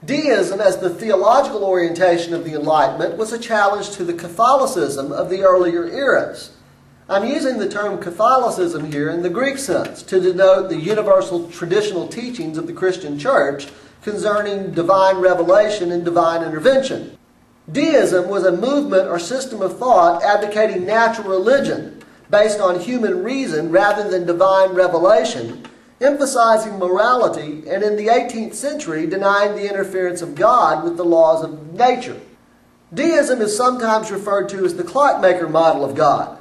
Deism, as the theological orientation of the Enlightenment, was a challenge to the Catholicism of the earlier eras. I'm using the term Catholicism here in the Greek sense to denote the universal traditional teachings of the Christian Church concerning divine revelation and divine intervention. Deism was a movement or system of thought advocating natural religion based on human reason rather than divine revelation, emphasizing morality, and in the 18th century denying the interference of God with the laws of nature. Deism is sometimes referred to as the clockmaker model of God.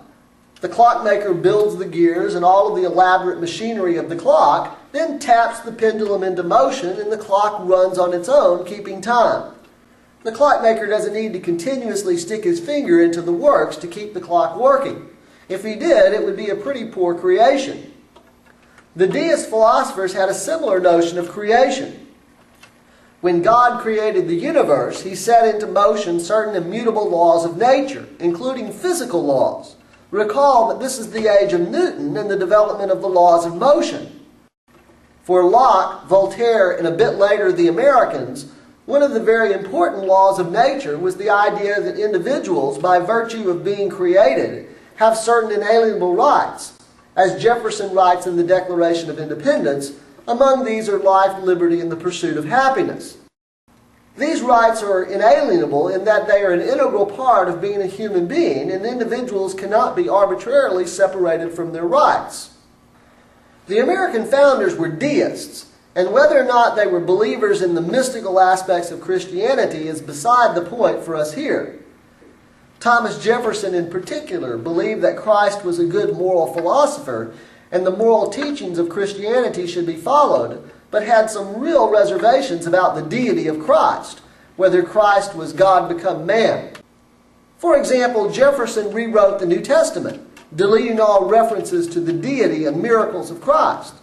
The clockmaker builds the gears and all of the elaborate machinery of the clock, then taps the pendulum into motion and the clock runs on its own, keeping time. The clockmaker doesn't need to continuously stick his finger into the works to keep the clock working. If he did, it would be a pretty poor creation. The deist philosophers had a similar notion of creation. When God created the universe, He set into motion certain immutable laws of nature, including physical laws. Recall that this is the age of Newton and the development of the laws of motion. For Locke, Voltaire, and a bit later the Americans, one of the very important laws of nature was the idea that individuals, by virtue of being created, have certain inalienable rights. As Jefferson writes in the Declaration of Independence, among these are life, liberty, and the pursuit of happiness. These rights are inalienable in that they are an integral part of being a human being, and individuals cannot be arbitrarily separated from their rights. The American founders were deists, and whether or not they were believers in the mystical aspects of Christianity is beside the point for us here. Thomas Jefferson in particular believed that Christ was a good moral philosopher and the moral teachings of Christianity should be followed, but had some real reservations about the deity of Christ, whether Christ was God become man. For example, Jefferson rewrote the New Testament, deleting all references to the deity and miracles of Christ.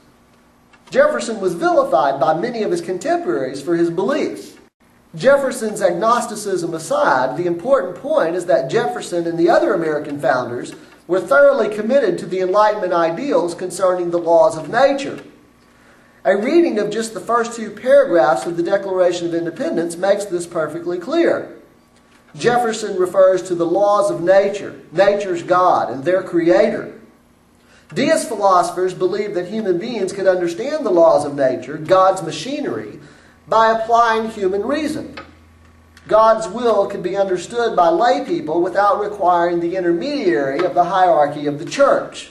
Jefferson was vilified by many of his contemporaries for his beliefs. Jefferson's agnosticism aside, the important point is that Jefferson and the other American founders were thoroughly committed to the Enlightenment ideals concerning the laws of nature. A reading of just the first two paragraphs of the Declaration of Independence makes this perfectly clear. Jefferson refers to the laws of nature, nature's God, and their creator. Deist philosophers believed that human beings could understand the laws of nature, God's machinery, by applying human reason. God's will could be understood by lay people without requiring the intermediary of the hierarchy of the church.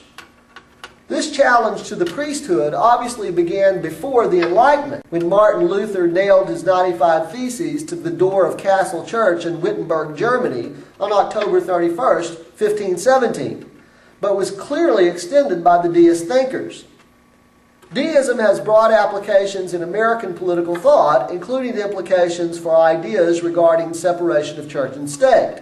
This challenge to the priesthood obviously began before the Enlightenment, when Martin Luther nailed his 95 Theses to the door of Castle Church in Wittenberg, Germany on October 31st, 1517, but was clearly extended by the deist thinkers. Deism has broad applications in American political thought, including implications for ideas regarding separation of church and state.